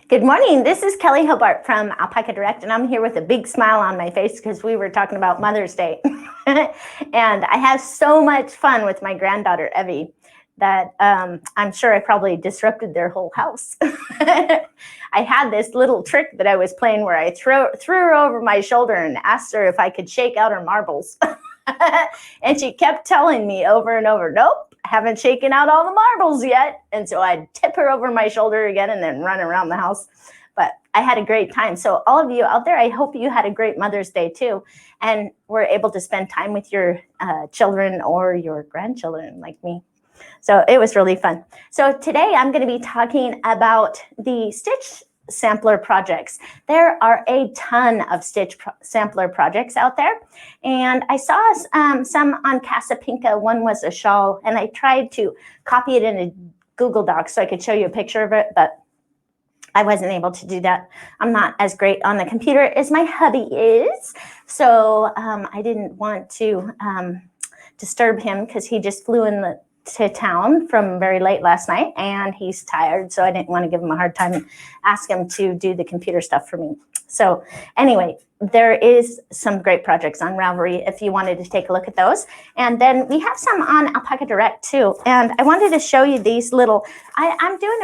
Good morning. This is Kelly Hobart from Alpaca Direct, and I'm here with a big smile on my face because we were talking about Mother's Day. And I have so much fun with my granddaughter, Evie, that I'm sure I probably disrupted their whole house. I had this little trick that I was playing where I threw her over my shoulder and asked her if I could shake out her marbles. And she kept telling me over and over, nope, haven't shaken out all the marbles yet. And so I'd tip her over my shoulder again and then run around the house. But I had a great time. So all of you out there, I hope you had a great Mother's Day too. And were able to spend time with your children or your grandchildren like me. So it was really fun. So today I'm going to be talking about the Stitch Sampler projects. There are a ton of Stitch Sampler projects out there, and I saw some on Casapinka. One was a shawl, and I tried to copy it in a Google Doc so I could show you a picture of it, but I wasn't able to do that. I'm not as great on the computer as my hubby is, so I didn't want to disturb him because he just flew to town from very late last night and he's tired, so I didn't want to give him a hard time and ask him to do the computer stuff for me. So anyway, there is some great projects on Ravelry if you wanted to take a look at those. And then we have some on Alpaca Direct too. And I wanted to show you these little, I'm doing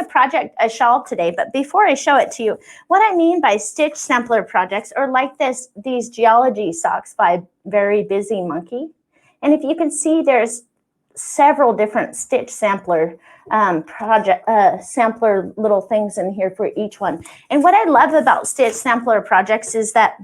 a shawl today, but before I show it to you, what I mean by Stitch Sampler projects are like these geology socks by Very Busy Monkey. And if you can see, there's several different Stitch Sampler sampler little things in here for each one. And what I love about Stitch Sampler projects is that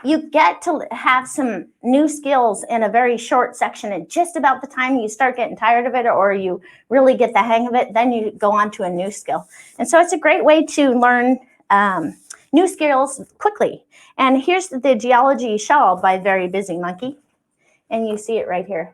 you get to have some new skills in a very short section, and just about the time you start getting tired of it or you really get the hang of it, then you go on to a new skill. And so it's a great way to learn new skills quickly. And here's the Geology Shawl by Very Busy Monkey, and you see it right here.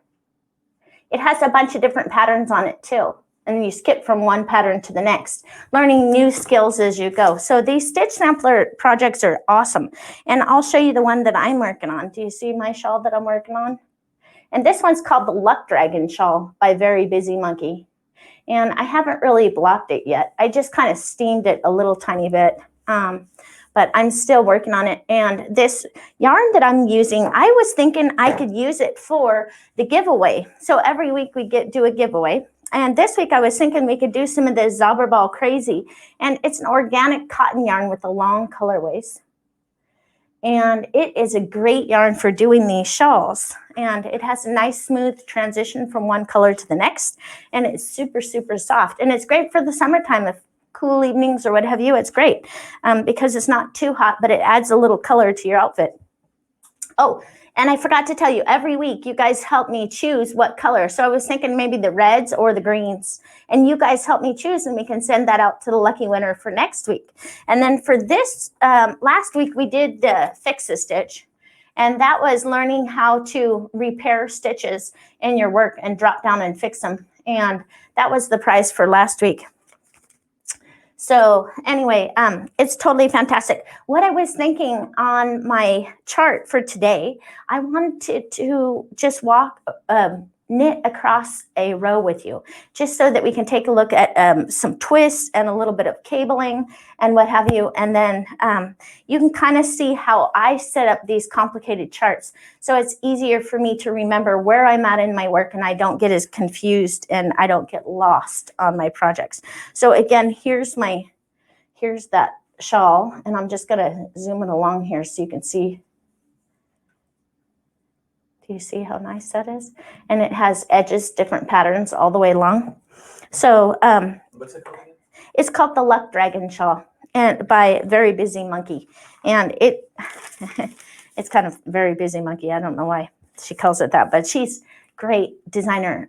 It has a bunch of different patterns on it too. And you skip from one pattern to the next, learning new skills as you go. So these Stitch Sampler projects are awesome. And I'll show you the one that I'm working on. Do you see my shawl that I'm working on? And this one's called the Luck Dragon Shawl by Very Busy Monkey. And I haven't really blocked it yet. I just kind of steamed it a little tiny bit. But I'm still working on it. And this yarn that I'm using, I was thinking I could use it for the giveaway. So every week we do a giveaway. And this week I was thinking we could do some of the Zauberball Crazy. And it's an organic cotton yarn with the long colorways. And it is a great yarn for doing these shawls. And it has a nice smooth transition from one color to the next. And it's super, super soft. And it's great for the summertime. If cool evenings or what have you, it's great because it's not too hot, but it adds a little color to your outfit. Oh, and I forgot to tell you, every week you guys help me choose what color. So I was thinking maybe the reds or the greens, and you guys help me choose, and we can send that out to the lucky winner for next week. And then for this, last week we did the Fix-A-Stitch, and that was learning how to repair stitches in your work and drop down and fix them. And that was the prize for last week. So anyway, it's totally fantastic. What I was thinking on my chart for today, I wanted to just knit across a row with you, just so that we can take a look at some twists and a little bit of cabling and what have you. And then you can kind of see how I set up these complicated charts. So it's easier for me to remember where I'm at in my work, and I don't get as confused and I don't get lost on my projects. So again, here's that shawl, and I'm just gonna zoom it along here so you can see. Do you see how nice that is? And it has edges, different patterns all the way along. So what's it called? It's called the Luck Dragon Shawl, and by Very Busy Monkey. And it's kind of Very Busy Monkey. I don't know why she calls it that, but she's great designer.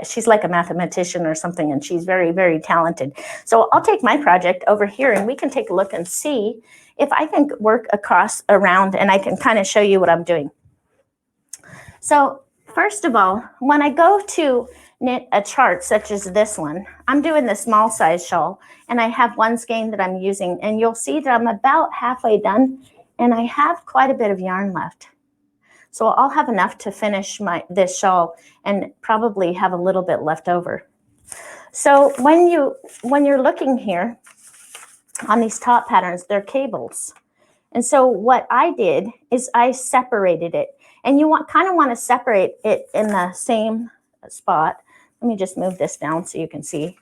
She's like a mathematician or something, and she's very, very talented. So I'll take my project over here, and we can take a look and see if I can work around, and I can kind of show you what I'm doing. So first of all, when I go to knit a chart such as this one, I'm doing the small size shawl, and I have one skein that I'm using, and you'll see that I'm about halfway done, and I have quite a bit of yarn left. So I'll have enough to finish this shawl and probably have a little bit left over. So when you're looking here, on these top patterns, they're cables. And so what I did is I separated it. And you kind of want to separate it in the same spot. Let me just move this down so you can see.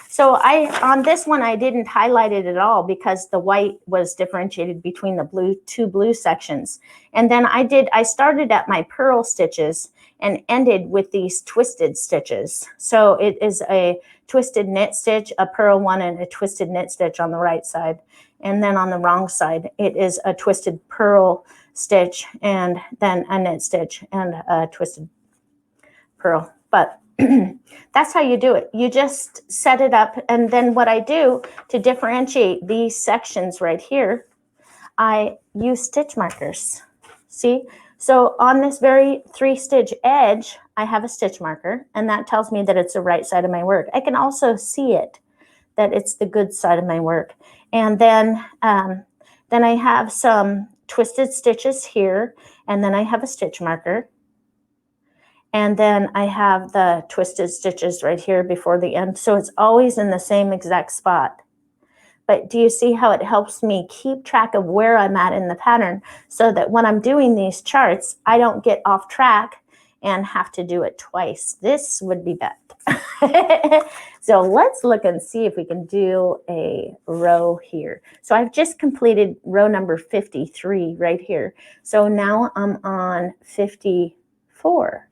So on this one, I didn't highlight it at all because the white was differentiated between the two blue sections. And then I started at my purl stitches and ended with these twisted stitches. So it is a twisted knit stitch, a purl one, and a twisted knit stitch on the right side. And then on the wrong side, it is a twisted purl stitch and then a knit stitch and a twisted purl. But that's how you do it. You just set it up. And then what I do to differentiate these sections right here, I use stitch markers. See? So on this very 3-stitch edge, I have a stitch marker, and that tells me that it's the right side of my work. I can also see it, that it's the good side of my work. And then I have some twisted stitches here, and then I have a stitch marker. And then I have the twisted stitches right here before the end. So it's always in the same exact spot. But do you see how it helps me keep track of where I'm at in the pattern so that when I'm doing these charts, I don't get off track and have to do it twice? This would be bad. So let's look and see if we can do a row here. So I've just completed row number 53 right here. So now I'm on 54.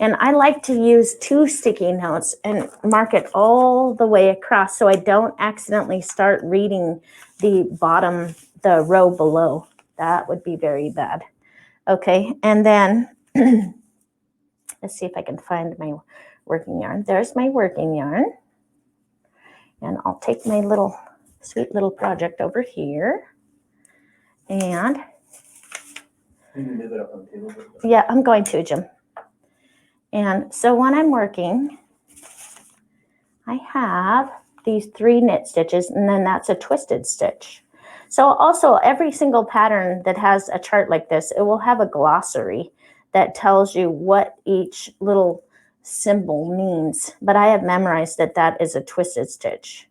And I like to use 2 sticky notes and mark it all the way across so I don't accidentally start reading the bottom, the row below. That would be very bad. Okay, and then let's see if I can find my working yarn. There's my working yarn. And I'll take my sweet little project over here. And you can move it up on the table. Yeah, I'm going to, Jim. And so when I'm working, I have these 3 knit stitches, and then that's a twisted stitch. So also every single pattern that has a chart like this, it will have a glossary that tells you what each little symbol means. But I have memorized that that is a twisted stitch.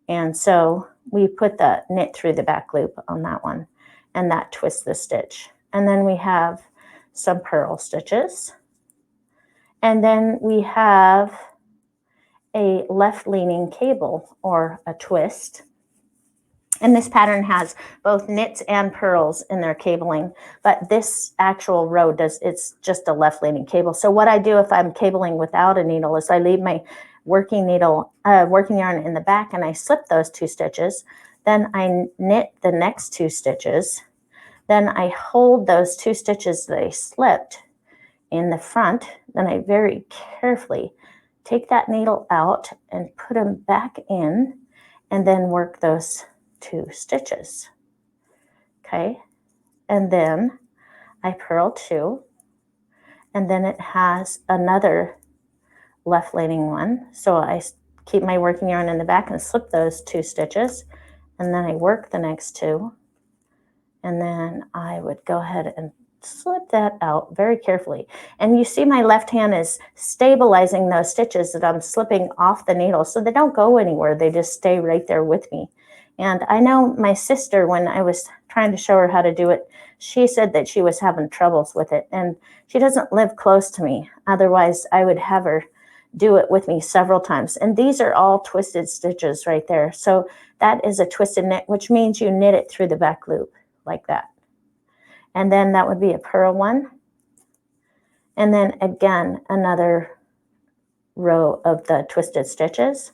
And so we put the knit through the back loop on that one, and that twists the stitch. And then we have some purl stitches. And then we have a left-leaning cable or a twist. And this pattern has both knits and purls in their cabling, but this actual row it's just a left-leaning cable. So what I do if I'm cabling without a needle is I leave my working yarn in the back and I slip those 2 stitches. Then I knit the next 2 stitches. Then I hold those 2 stitches that I slipped in the front. Then I very carefully take that needle out and put them back in and then work those 2 stitches. Okay, and then I purl 2, and then it has another left leaning one. So I keep my working yarn in the back and slip those 2 stitches, and then I work the next 2, and then I would go ahead and slip that out very carefully. And you see my left hand is stabilizing those stitches that I'm slipping off the needle so they don't go anywhere. They just stay right there with me. And I know my sister, when I was trying to show her how to do it, she said that she was having troubles with it. And she doesn't live close to me. Otherwise, I would have her do it with me several times. And these are all twisted stitches right there. So that is a twisted knit, which means you knit it through the back loop like that. And then that would be a purl one. And then again, another row of the twisted stitches.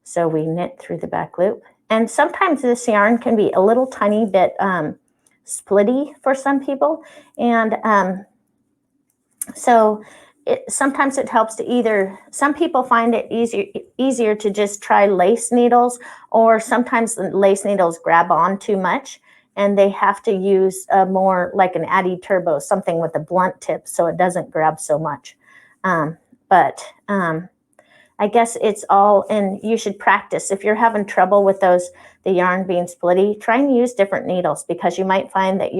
So we knit through the back loop. And sometimes this yarn can be a little tiny bit splitty for some people. And so sometimes it helps to either, some people find it easier to just try lace needles, or sometimes the lace needles grab on too much and they have to use more like an Addi Turbo, something with a blunt tip so it doesn't grab so much. But I guess it's all, and you should practice. If you're having trouble with the yarn being splitty, try and use different needles, because you might find that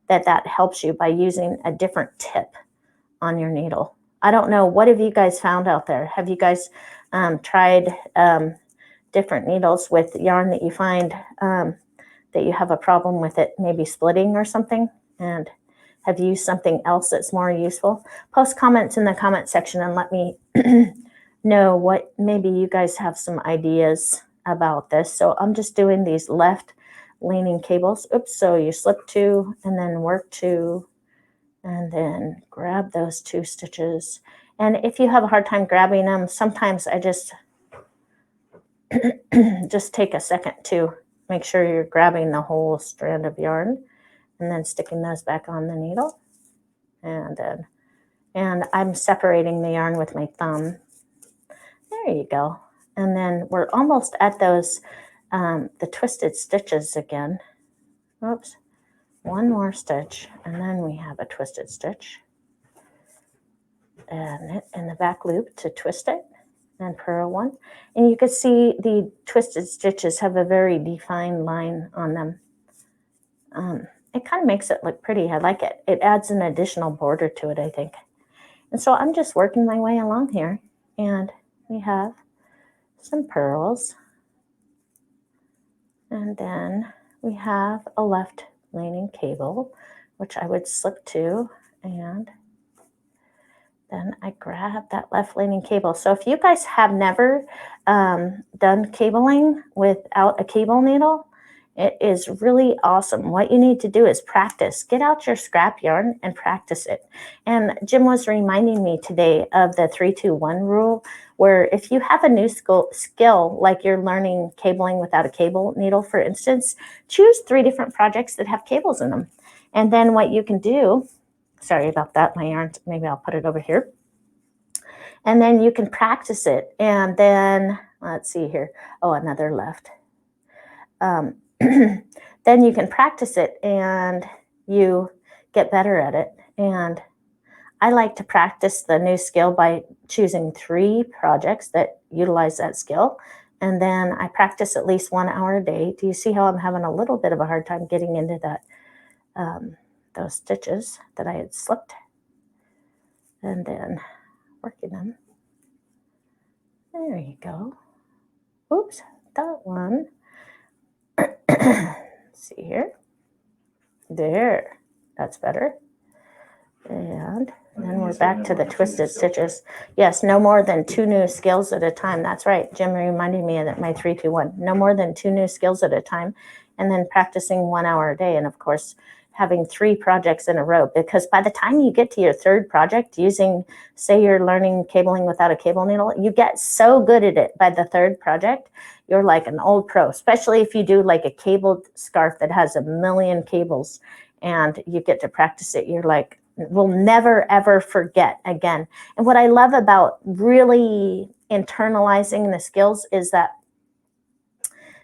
that helps you by using a different tip on your needle. I don't know. What have you guys found out there? Have you guys tried different needles with yarn that you find that you have a problem with it maybe splitting or something, and have used something else that's more useful, post comments in the comment section and let me know what maybe you guys have some ideas about this. So I'm just doing these left leaning cables. Oops, so you slip 2 and then work 2 and then grab those 2 stitches. And if you have a hard time grabbing them, sometimes I just take a second to make sure you're grabbing the whole strand of yarn and then sticking those back on the needle. And I'm separating the yarn with my thumb. There you go. And then we're almost at those, the twisted stitches again. Oops, one more stitch, and then we have a twisted stitch. And in the back loop to twist it and purl 1. And you can see the twisted stitches have a very defined line on them. It kind of makes it look pretty. I like it. It adds an additional border to it, I think. And so I'm just working my way along here, and we have some purls, and then we have a left leaning cable, which I would slip 2, and then I grab that left leaning cable. So if you guys have never done cabling without a cable needle, it is really awesome. What you need to do is practice. Get out your scrap yarn and practice it. And Jim was reminding me today of the 3-2-1 rule, where if you have a new skill, like you're learning cabling without a cable needle, for instance, choose 3 different projects that have cables in them. And then what you can do, sorry about that, my yarn, maybe I'll put it over here. And then you can practice it. And then, let's see here. Oh, another left. Then you can practice it and you get better at it. And I like to practice the new skill by choosing 3 projects that utilize that skill. And then I practice at least 1 hour a day. Do you see how I'm having a little bit of a hard time getting into that, those stitches that I had slipped? And then working them. There you go. Oops, that one. See here. There. That's better. And then we're back to the twisted stitches. Yes, no more than 2 new skills at a time. That's right. Jim reminded me of that, my 3-2-1. No more than 2 new skills at a time. And then practicing 1 hour a day. And of course, having 3 projects in a row, because by the time you get to your 3rd project using, say you're learning cabling without a cable needle, you get so good at it by the 3rd project, you're like an old pro, especially if you do like a cabled scarf that has a million cables and you get to practice it. You're like, we'll never, ever forget again. And what I love about really internalizing the skills is that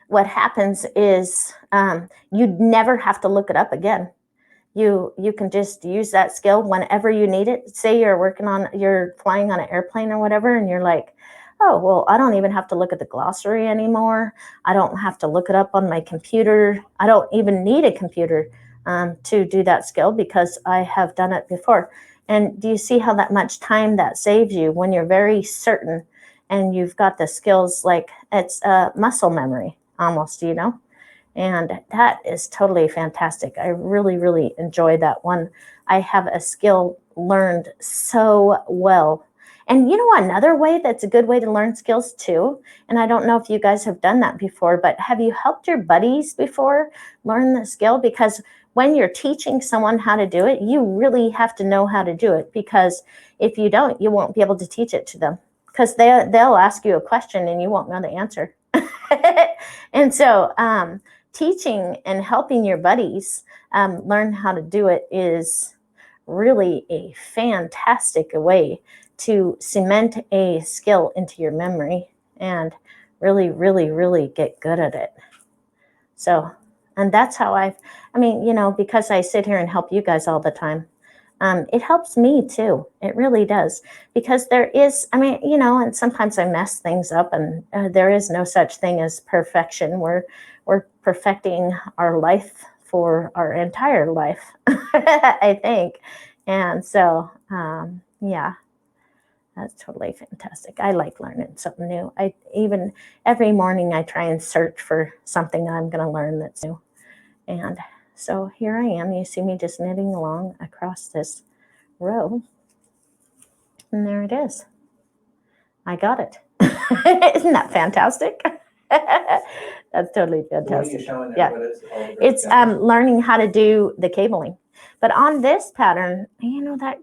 what happens is you never have to look it up again. You can just use that skill whenever you need it. Say you're flying on an airplane or whatever, and you're like, oh, well, I don't even have to look at the glossary anymore. I don't have to look it up on my computer. I don't even need a computer to do that skill because I have done it before. And do you see how that much time that saves you when you're very certain and you've got the skills? Like it's muscle memory almost, you know? And that is totally fantastic. I really, really enjoy that one. I have a skill learned so well. And you know, another way that's a good way to learn skills too, and I don't know if you guys have done that before, but have you helped your buddies before learn the skill? Because when you're teaching someone how to do it, you really have to know how to do it, because if you don't, you won't be able to teach it to them, because they'll ask you a question and you won't know the answer. And so teaching and helping your buddies learn how to do it is really a fantastic way to cement a skill into your memory and really, really, really get good at it. So, and that's how I mean, you know, because I sit here and help you guys all the time, it helps me too. It really does. Because there is, I mean, you know, and sometimes I mess things up, and there is no such thing as perfection. We're perfecting our life for our entire life, I think. And so, yeah. That's totally fantastic. I like learning something new. Every morning I try and search for something I'm going to learn that's new. And so here I am. You see me just knitting along across this row. And there it is. I got it. Isn't that fantastic? That's totally What are you fantastic. showing there? Yeah. What is all the It's different learning how to do the cabling. But on this pattern, that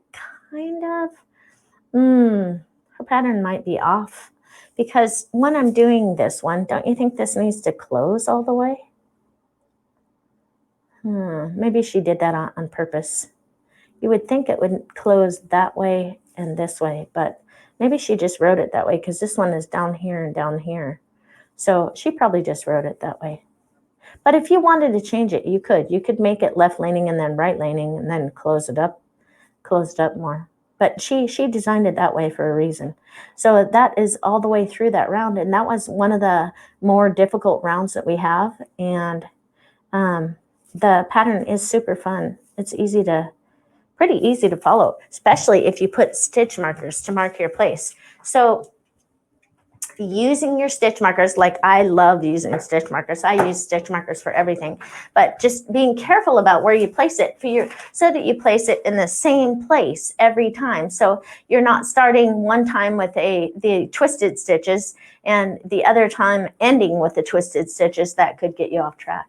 kind of, her pattern might be off, because when I'm doing this one, don't you think this needs to close all the way? Maybe she did that on purpose. You would think it would close that way and this way, but maybe she just wrote it that way because this one is down here and down here. So she probably just wrote it that way. But if you wanted to change it, you could. You could make it left leaning and then right leaning and then close it up more. But she designed it that way for a reason. So that is all the way through that round. And that was one of the more difficult rounds that we have. And the pattern is super fun. It's pretty easy to follow, especially if you put stitch markers to mark your place. So using your stitch markers, like I love using stitch markers. I use stitch markers for everything, but just being careful about where you place it so that you place it in the same place every time. So you're not starting one time with the twisted stitches and the other time ending with the twisted stitches. That could get you off track.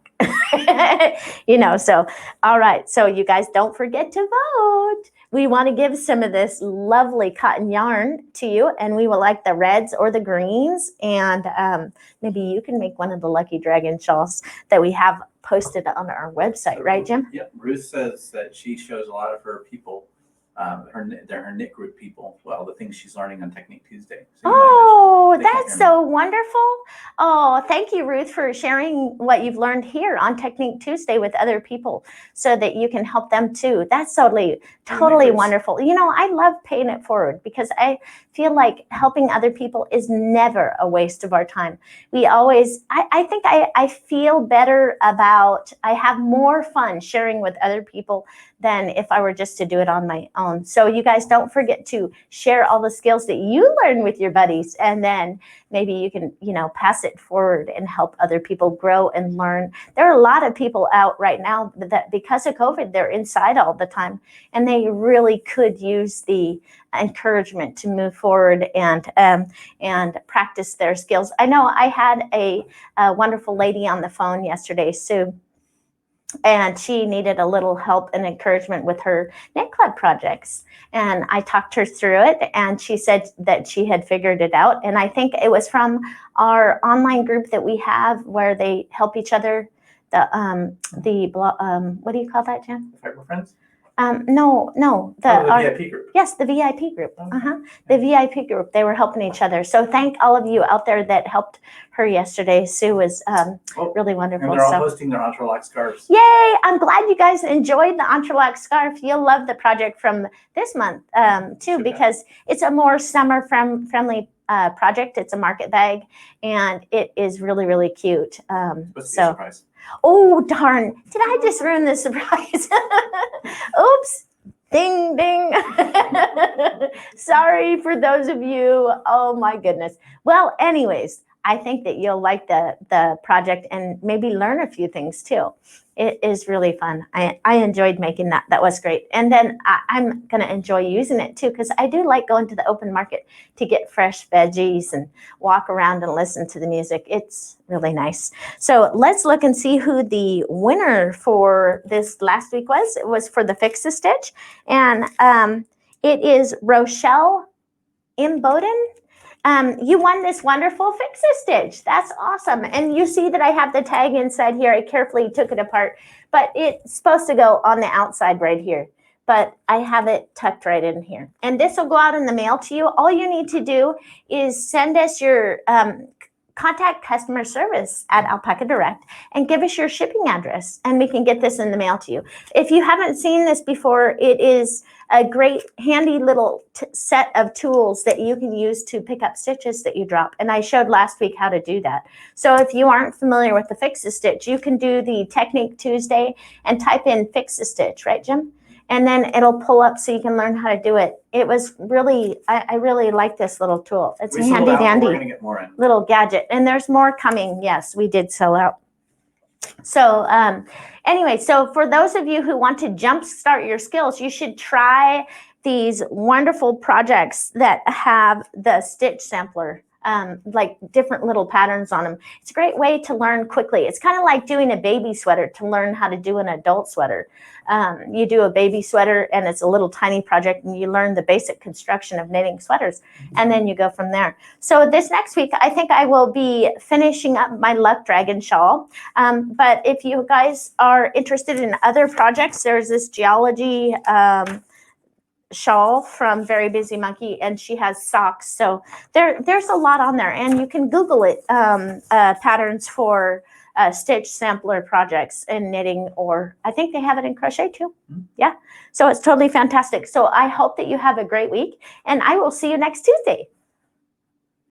So all right, so you guys don't forget to vote. We want to give some of this lovely cotton yarn to you, and we will like the reds or the greens, and maybe you can make one of the Lucky Dragon shawls that we have posted on our website, right, Jim? Yeah, Ruth says that she shows a lot of her people, her knit group people, well, the things she's learning on Technique Tuesday. So Oh, that's so wonderful. Oh, thank you, Ruth, for sharing what you've learned here on Technique Tuesday with other people so that you can help them too. That's totally wonderful. I love paying it forward because I feel like helping other people is never a waste of our time. We always, I think I feel better I have more fun sharing with other people than if I were just to do it on my own. So you guys don't forget to share all the skills that you learn with your buddies, and then maybe you can, pass it forward and help other people grow and learn. There are a lot of people out right now that because of COVID, they're inside all the time, and they really could use the encouragement to move forward and practice their skills. I know I had a wonderful lady on the phone yesterday, Sue, and she needed a little help and encouragement with her knit club projects. And I talked her through it, and she said that she had figured it out. And I think it was from our online group that we have where they help each other. What do you call that, Jen? Fiber Friends? No. The VIP group. Yes, the VIP group. Okay. The VIP group. They were helping each other. So thank all of you out there that helped her yesterday. Sue was really wonderful. And they're all posting their Entrelac scarves. Yay! I'm glad you guys enjoyed the Entrelac scarf. You'll love the project from this month too, because it's a more summer friendly project. It's a market bag, and it is really, really cute. What's the surprise? Oh, darn. Did I just ruin the surprise? Oops. Ding, ding. Sorry for those of you. Oh, my goodness. Well, anyways, I think that you'll like the project and maybe learn a few things too. It is really fun. I enjoyed making that. That was great. And then I'm going to enjoy using it too, because I do like going to the open market to get fresh veggies and walk around and listen to the music. It's really nice. So let's look and see who the winner for this last week was. It was for the Fix-A-Stitch. And it is Rochelle Imboden. You won this wonderful Fix-A-Stitch. That's awesome. And you see that I have the tag inside here. I carefully took it apart, but it's supposed to go on the outside right here. But I have it tucked right in here. And this will go out in the mail to you. All you need to do is send us your contact customer service at Alpaca Direct and give us your shipping address, and we can get this in the mail to you. If you haven't seen this before, it is a great handy little set of tools that you can use to pick up stitches that you drop. And I showed last week how to do that. So if you aren't familiar with the Fix-A-Stitch, you can do the Technique Tuesday and type in Fix-A-Stitch, right, Jim? and then it'll pull up so you can learn how to do it. It was really, I really like this little tool. It's We a sold handy out, but dandy we're gonna get more in. little gadget, and there's more coming. Yes, we did sell out. So anyway, so for those of you who want to jumpstart your skills, you should try these wonderful projects that have the stitch sampler, like different little patterns on them. It's a great way to learn quickly. It's kind of like doing a baby sweater to learn how to do an adult sweater. You do a baby sweater and it's a little tiny project, and you learn the basic construction of knitting sweaters, and then you go from there. So this next week, I think I will be finishing up my Luck Dragon shawl. But if you guys are interested in other projects, there's this geology shawl from Very Busy Monkey, and she has socks. So there's a lot on there, and you can Google it, patterns for stitch sampler projects in knitting, or I think they have it in crochet too. Yeah, so it's totally fantastic. So I hope that you have a great week, and I will see you next Tuesday.